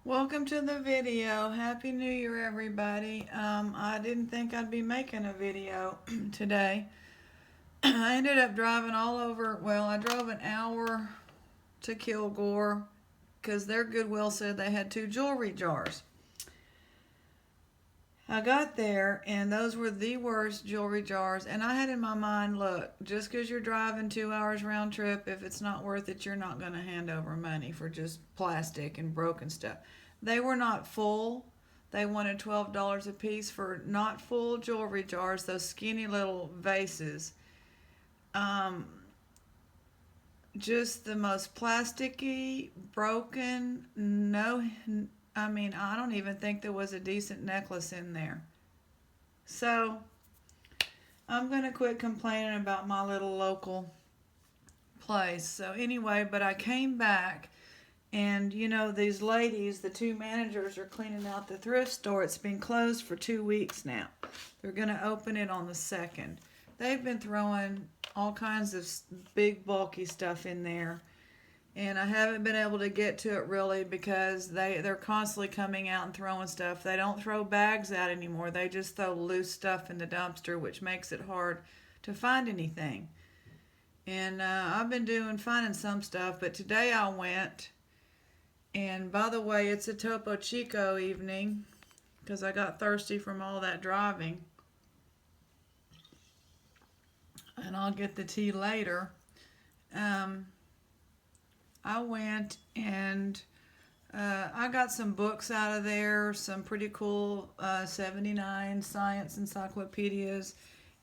Welcome to the video. Happy New Year, everybody. I didn't think I'd be making a video today. I ended up driving all over. Well, I drove an hour to Kilgore because their Goodwill said they had two jewelry jars. I got there and those were the worst jewelry jars. And I had in my mind, look, just because you're driving 2 hours round trip, if it's not worth it, you're not going to hand over money for just plastic and broken stuff. They were not full. They wanted $12 a piece for not full jewelry jars, those skinny little vases. Um, just the most plasticky, broken, no, I don't even think there was a decent necklace in there. So, I'm going to quit complaining about my little local place. So, anyway, but I came back, and these ladies, the two managers, are cleaning out the thrift store. It's been closed for 2 weeks now. They're going to open it on the 2nd. They've been throwing all kinds of big, bulky stuff in there. And I haven't been able to get to it really because they're constantly coming out and throwing stuff. They don't throw bags out anymore. They just throw loose stuff in the dumpster, which makes it hard to find anything. And I've been finding some stuff, but today I went. And by the way, it's a Topo Chico evening because I got thirsty from all that driving. And I'll get the tea later. I went and I got some books out of there, some pretty cool 79 science encyclopedias.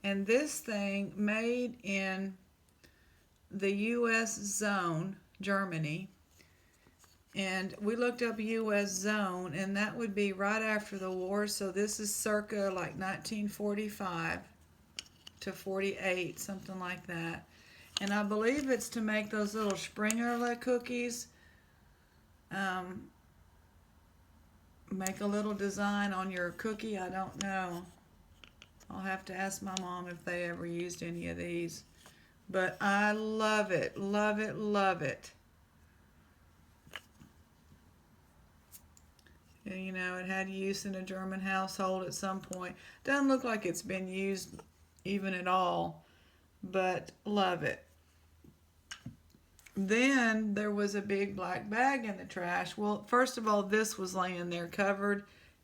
And this thing made in the U.S. zone, Germany. And we looked up U.S. zone, and that would be right after the war. So this is circa like 1945 to 48, something like that. And I believe it's to make those little Springerle cookies. Make a little design on your cookie. I don't know. I'll have to ask my mom if they ever used any of these. But I love it, love it, love it. And, it had use in a German household at some point. Doesn't look like it's been used even at all, but love it. Then there was a big black bag in the trash. Well, first of all, this was laying there covered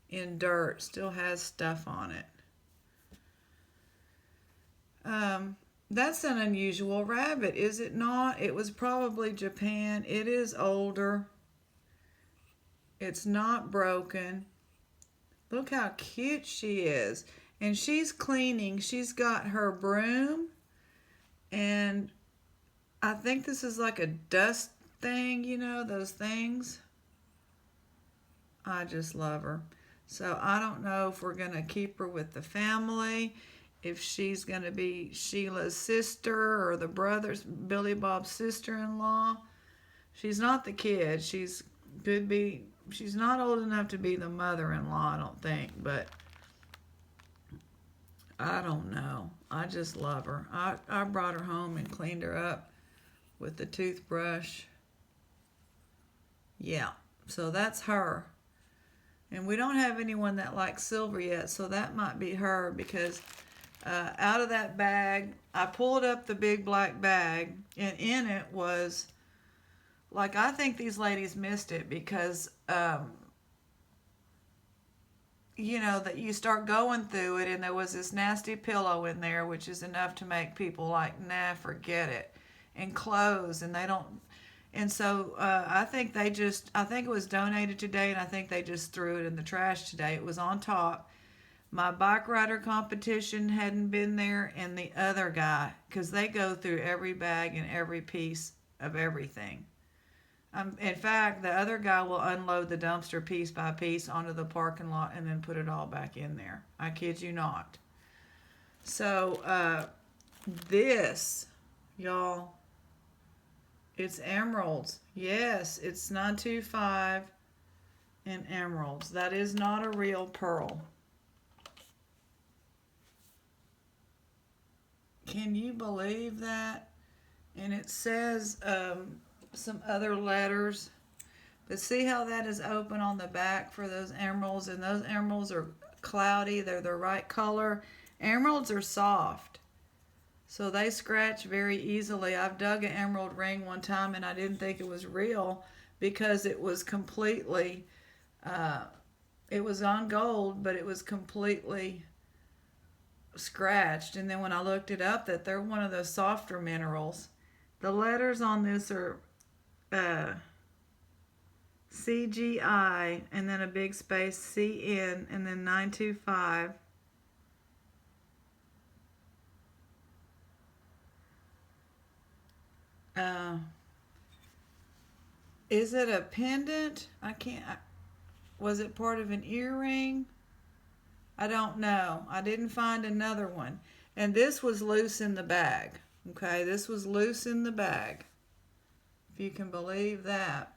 in dirt. Still has stuff on it. That's an unusual rabbit, is it not? It was probably Japan. It is older. It's not broken. Look how cute she is. And she's cleaning. She's got her broom and I think this is like a dust thing, those things. I just love her. So I don't know if we're going to keep her with the family, if she's going to be Sheila's sister or the brother's, Billy Bob's sister-in-law. She's not the kid. She's not old enough to be the mother-in-law, I don't think, but I don't know. I just love her. I brought her home and cleaned her up with the toothbrush. Yeah, so that's her. And we don't have anyone that likes silver yet, so that might be her because out of that bag, I pulled up the big black bag, and in it was, like, I think these ladies missed it because, that you start going through it, and there was this nasty pillow in there, which is enough to make people like, nah, forget it. And clothes, and they don't. And so I think it was donated today, and I think they just threw it in the trash today. It was on top. My bike rider competition hadn't been there, and the other guy, because they go through every bag and every piece of everything. In fact, the other guy will unload the dumpster piece by piece onto the parking lot and then put it all back in there. I kid you not. So this, y'all, it's emeralds. Yes, it's 925 and emeralds. That is not a real pearl. Can you believe that? And it says some other letters, But see how that is open on the back for those emeralds, and those emeralds are cloudy. They're the right color. Emeralds are soft, so they scratch very easily. I've dug an emerald ring one time and I didn't think it was real because it was completely, it was on gold, but it was completely scratched. And then when I looked it up, that they're one of the softer minerals. The letters on this are CGI and then a big space CN and then 925. Is it a pendant? Was it part of an earring? I don't know. I didn't find another one. And this was loose in the bag. Okay, this was loose in the bag. If you can believe that.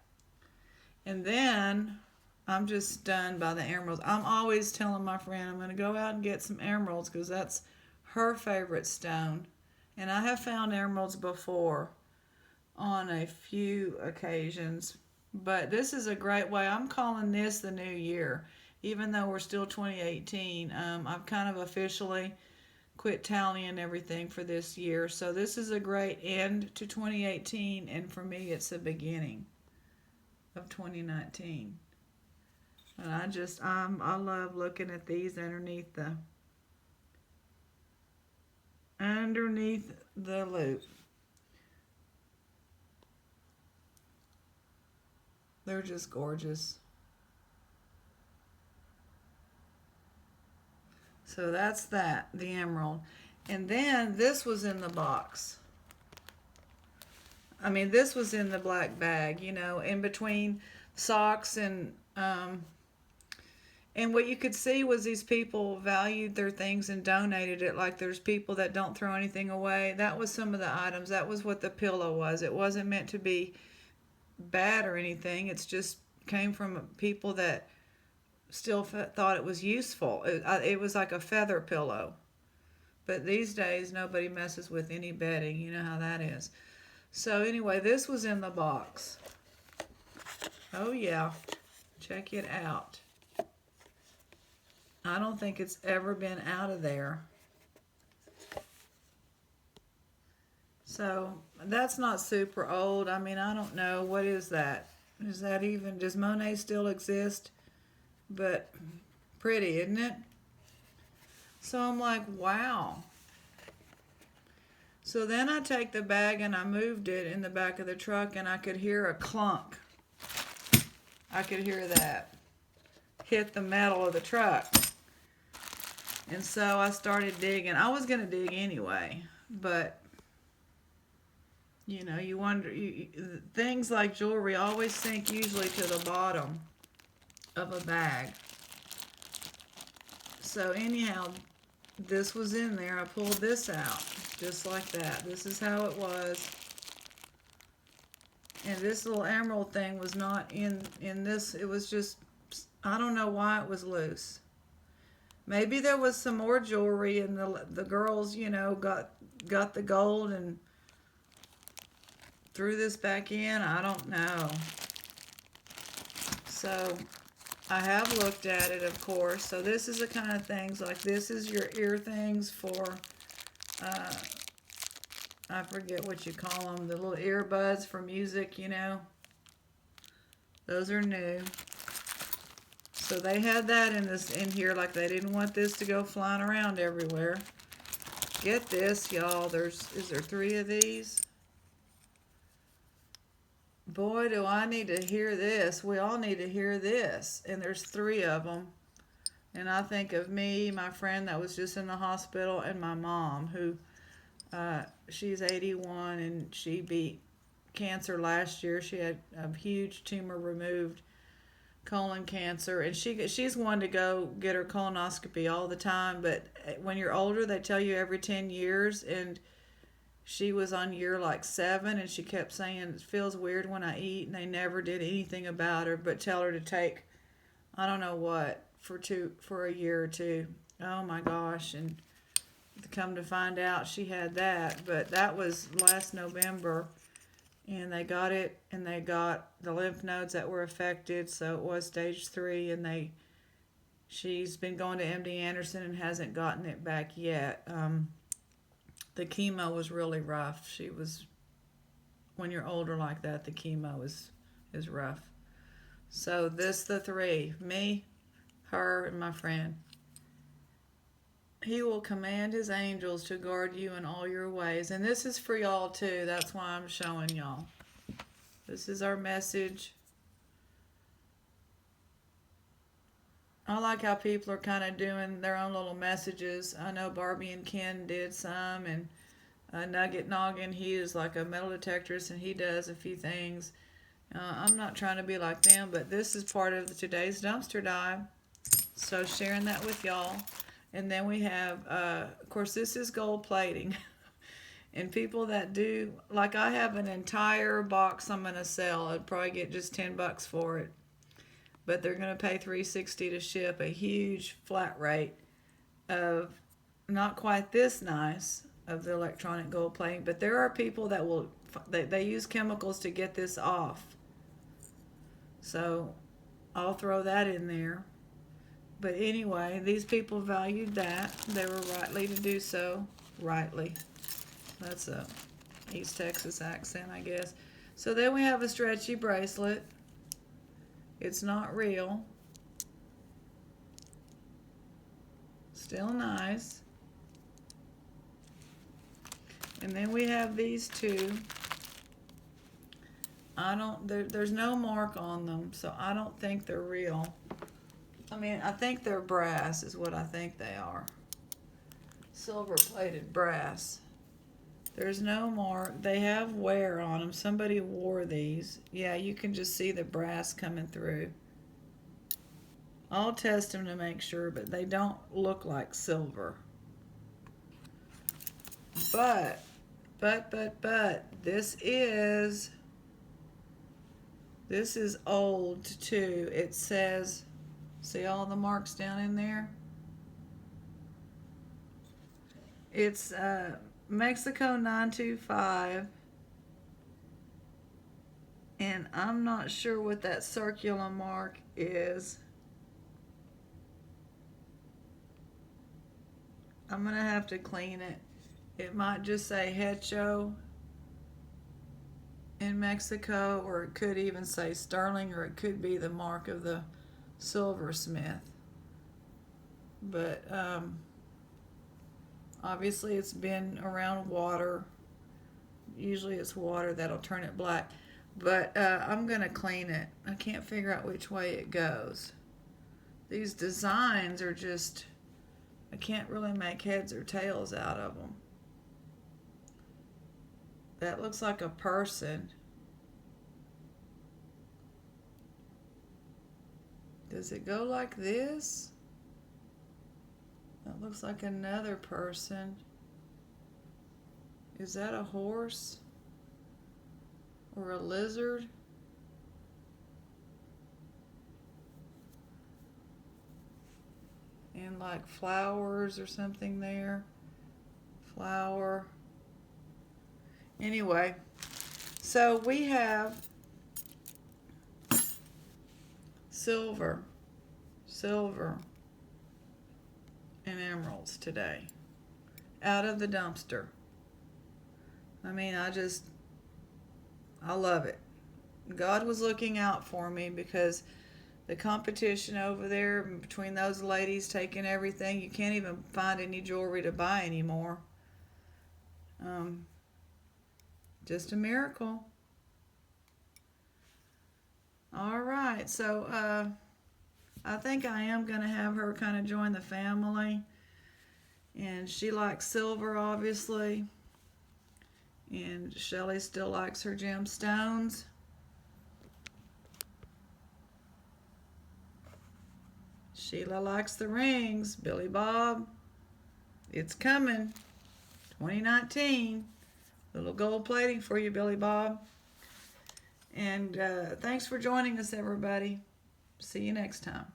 And then I'm just stunned by the emeralds. I'm always telling my friend I'm going to go out and get some emeralds because that's her favorite stone. And I have found emeralds before on a few occasions. But this is a great way. I'm calling this the new year. Even though we're still 2018, I've kind of officially quit tallying everything for this year. So this is a great end to 2018, and for me it's the beginning of 2019. And I love looking at these underneath the loop. They're just gorgeous. So that's that, the emerald. And then this was in the box. I mean, this was in the black bag, you know, in between socks and what you could see was these people valued their things and donated it. Like there's people that don't throw anything away. That was some of the items. That was what the pillow was. It wasn't meant to be bad or anything. It's just came from people that still thought it was useful. It was like a feather pillow. But these days, nobody messes with any bedding. You know how that is. So anyway, this was in the box. Oh yeah, check it out. I don't think it's ever been out of there. So that's not super old. I mean, I don't know. What is that? Is that even, does Monet still exist? But pretty, isn't it? So I'm like, wow. So then I take the bag and I moved it in the back of the truck and I could hear a clunk. I could hear that hit the metal of the truck. And so I started digging. I was going to dig anyway, but you know, you wonder, things like jewelry always sink usually to the bottom of a bag. So anyhow, this was in there. I pulled this out just like that. This is how it was. And this little emerald thing was not in this. It was just, I don't know why it was loose. Maybe there was some more jewelry and the girls, you know, got the gold and threw this back in. I don't know. So I have looked at it, of course. So this is the kind of things, like this is your ear things for, I forget what you call them, the little earbuds for music, you know. Those are new. So they had that in here, like they didn't want this to go flying around everywhere. Get this, y'all. Is there 3 of these? Boy, do I need to hear this. We all need to hear this. And there's 3 of them. And I think of me, my friend that was just in the hospital, and my mom, who, she's 81, and she beat cancer last year. She had a huge tumor removed, colon cancer, and she's one to go get her colonoscopy all the time. But when you're older, they tell you every 10 years, and she was on year like 7, and she kept saying, it feels weird when I eat, and they never did anything about her but tell her to take, I don't know what, for a year or 2. Oh my gosh. And come to find out she had that. But that was last November, And they got it, and they got the lymph nodes that were affected, so it was stage 3, and she's been going to MD Anderson and hasn't gotten it back yet. The chemo was really rough. When you're older like that, the chemo is rough. So the 3, me, her, and my friend. He will command his angels to guard you in all your ways. And this is for y'all too. That's why I'm showing y'all. This is our message. I like how people are kind of doing their own little messages. I know Barbie and Ken did some, and Nugget Noggin, he is like a metal detectorist, and he does a few things. I'm not trying to be like them, but this is part of today's dumpster dive. So sharing that with y'all. And then we have, of course, this is gold plating. And people that do, like I have an entire box I'm going to sell. I'd probably get just $10 for it. But they're going to pay $3.60 to ship, a huge flat rate of not quite this nice of the electronic gold plating. But there are people that they use chemicals to get this off. So I'll throw that in there. But anyway, these people valued that. They were rightly to do so. Rightly. That's a East Texas accent, I guess. So then we have a stretchy bracelet. It's not real. Still nice. And then we have these two. There's no mark on them, so I don't think they're real. I mean, I think they're brass is what I think they are. Silver-plated brass. There's no mark. They have wear on them. Somebody wore these. Yeah, you can just see the brass coming through. I'll test them to make sure, but they don't look like silver. But, this is old too. It says, see all the marks down in there? It's Mexico 925. And I'm not sure what that circular mark is. I'm going to have to clean it. It might just say Hecho in Mexico, or it could even say Sterling, or it could be the mark of the silversmith. But obviously it's been around water. Usually it's water that'll turn it black. But I'm going to clean it. I can't figure out which way it goes. These designs are just, I can't really make heads or tails out of them. That looks like a person. Does it go like this? That looks like another person. Is that a horse? Or a lizard? And like flowers or something there. Flower. Anyway, so we have silver, and emeralds today out of the dumpster. I mean, I love it. God was looking out for me, because the competition over there between those ladies taking everything, you can't even find any jewelry to buy anymore. Just a miracle. All right, so I think I am going to have her kind of join the family. And she likes silver, obviously. And Shelly still likes her gemstones. Sheila likes the rings. Billy Bob, it's coming. 2019. Little gold plating for you, Billy Bob. And thanks for joining us, everybody. See you next time.